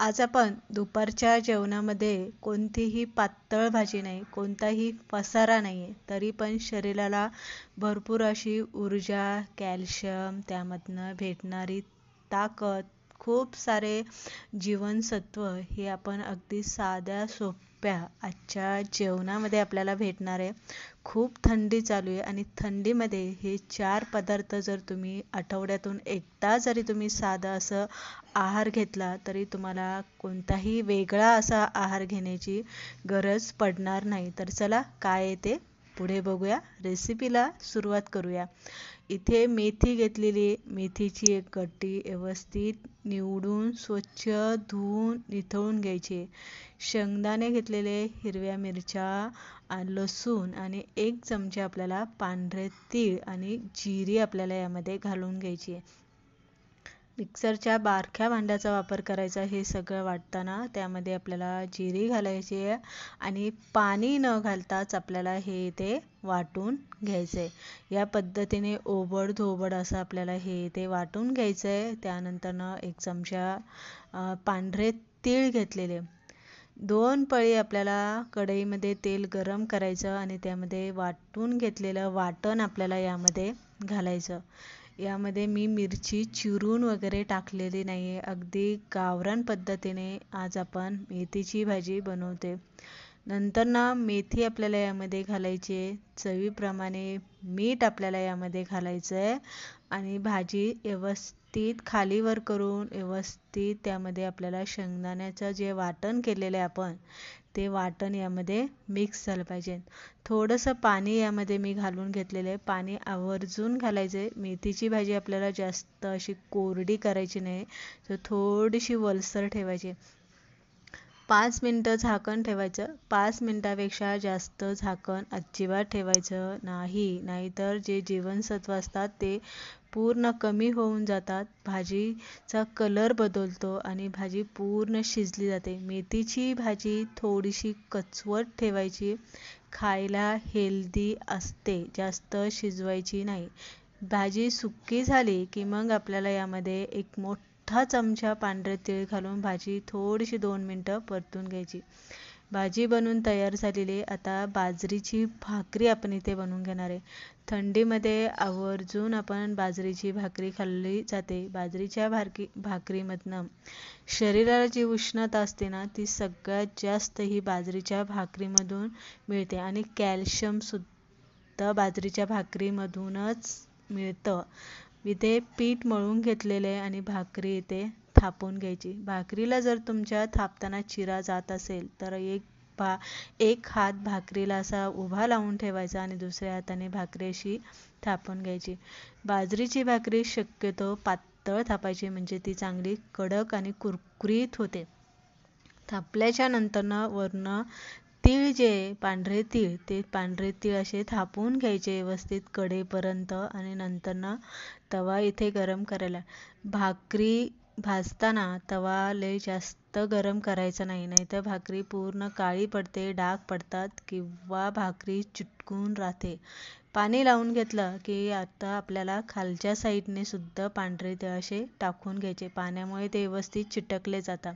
आज आपण दुपारच्या जेवणामध्ये कोणतीही पातळ भाजी नाही, कोणताही पसारा नाही आहे, तरी पण शरीराला भरपूर अशी ऊर्जा, कॅल्शियम, त्यामधनं भेटणारी ताकद, खूप सारे जीवनसत्व हे आपण अगदी साध्या सोप्या आजच्या जेवणामध्ये आपल्याला भेटणार आहे. खूप थंडी चालू आहे आणि थंडीमध्ये हे 4 पदार्थ जर तुम्ही आठवड्यातून एकदा जरी तुम्ही साधं असं आहार घेतला तरी तुम्हाला कोणताही वेगळा असा आहार घेण्याची गरज पडणार नाही. तर चला काय आहे ते पुढे बघूया. रेसिपीला सुरुवात करूया. इथे मेथी घेतलेली, मेथीची एक गड्डी व्यवस्थित निवडून स्वच्छ धुवून निथळून घ्यायची. शेंगदाणे घेतलेले, हिरव्या मिरच्या, लसूण आणि 1 चमचा आपल्याला पांढरे तीळ आणि जिरी आपल्याला यामध्ये घालून घ्यायची. मिक्सरच्या बारक्या भांड्याचा वापर करायचा हे सगळं वाटताना. त्यामध्ये आपल्याला जिरी घालायची आहे आणि पाणी न घालताच आपल्याला हे इथे वाटून घ्यायचं आहे. या पद्धतीने ओबड-धोबड असं आपल्याला हे इथे वाटून घ्यायचं आहे. त्यानंतरनं 1 चमचा पांढरे तीळ घेतलेले. 2 पळी आपल्याला कढईमध्ये तेल गरम करायचं आणि त्यामध्ये वाटून घेतलेलं वाटण आपल्याला यामध्ये घालायचं. यामध्ये मी मिरची चिरून वगैरे टाकलेली नाही आहे. अगदी गावरान पद्धतीने आज आपण मेथीची भाजी बनवते. नंतर ना मेथी आपल्याला यामध्ये घालायची आहे. चवीप्रमाणे मीठ आपल्याला यामध्ये घालायचं आहे आणि भाजी व्यवस्थित खालीवर करून व्यवस्थित त्यामध्ये आपल्याला शेंगदाण्याचं जे वाटण केलेलं आहे आपण, ते वाटण यामध्ये मिक्स झालं पाहिजे. थोडंसं पाणी यामध्ये मी घालून घेतलेलं आहे. पाणी आवर्जून घालायचं आहे. मेथीची भाजी आपल्याला जास्त अशी कोरडी करायची नाही, तर थोडीशी ओलसर ठेवायची. 5 मिनटं झाकण ठेवायचं. 5 मिनटापेक्षा जास्त झाकण अजिबात ठेवायचं नाही. नाहीतर जे जीवनसत्व असतात ते पूर्ण कमी होऊन जातात. भाजीचा कलर बदलतो आणि भाजी पूर्ण शिजली जाते. मेथीची भाजी थोडीशी कचवट ठेवायची. खायला हेल्दी असते, जास्त शिजवायची नाही. भाजी सुकी झाली की मग आपल्याला यामध्ये 1 मोठा चमचा पांढरे तीळ घालून भाजी थोडीशी 2 मिनटं परतून घ्यायची. भाजी बनवून तयार झालेली आहे. आता बाजरीची भाकरी आपण इथे बनवून घेणार आहे. थंडीमध्ये आवर्जून आपण बाजरीची भाकरी खाल्ली जाते. बाजरीच्या भाकरीमधनं शरीराला जी उष्णता असते ना, ती सगळ्यात जास्त ही बाजरीच्या भाकरीमधून मिळते आणि कॅल्शियमसुद्धा बाजरीच्या भाकरीमधूनच मिळतं. इथे पीठ मळून घेतलेले आहे आणि भाकरी इथे थापून घ्यायची. भाकरीला जर तुमच्या थापताना चिरा जात असेल तर एक हात भाकरीला असा उभा लावून ठेवायचा आणि दुसऱ्या हाताने भाकरी अशी थापून घ्यायची. बाजरीची भाकरी शक्यतो पातळ थापायची म्हणजे ती चांगली कडक आणि कुरकुरीत होते. थापल्याच्या नंतरनं वरनं तीळ जे पांढरे तीळ, ते पांढरे तीळ असे थापून घ्यायचे व्यवस्थित कडेपर्यंत आणि नंतरनं तवा इथे गरम करायला. भाकरी भाजताना तवा लय जास्त गरम करायचा नाही, नाहीतर भाकरी पूर्ण काळी पडते, डाग पडतात किंवा भाकरी चिटकून राहते. पाणी लावून घेतलं की आता आपल्याला खालच्या साईडने सुद्धा पांढरे तीळ असे टाकून घ्यायचे. पाण्यामुळे ते व्यवस्थित चिटकले जातात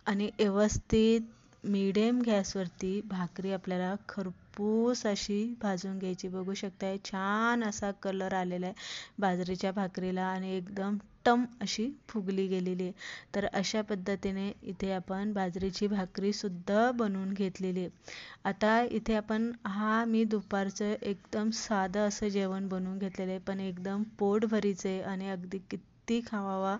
आणि व्यवस्थित मिडियम गॅसवरती भाकरी आपल्याला खरपूस अशी भाजून घ्यायची. बघू शकताय छान असा कलर आलेला आहे बाजरीच्या भाकरीला आणि एकदम टम अशी फुगली गेलेली आहे. तर अशा पद्धतीने इथे आपण बाजरीची भाकरीसुद्धा बनवून घेतलेली आहे. आता इथे आपण मी दुपारचं एकदम साधं असं जेवण बनवून घेतलेलं आहे, पण एकदम पोटभरीचं आहे आणि अगदी किती खावावा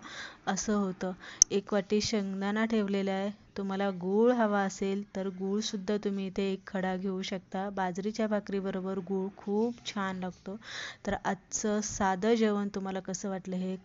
असं होतं. 1 वाटी शेंगदाणा ठेवलेला आहे. तुम्हाला गूळ हवा असेल तर गूळसुद्धा तुम्ही इथे 1 खडा घेऊ शकता. बाजरीच्या भाकरीबरोबर गूळ खूप छान लागतो. तर आजचं साधं जेवण तुम्हाला कसं वाटलं हे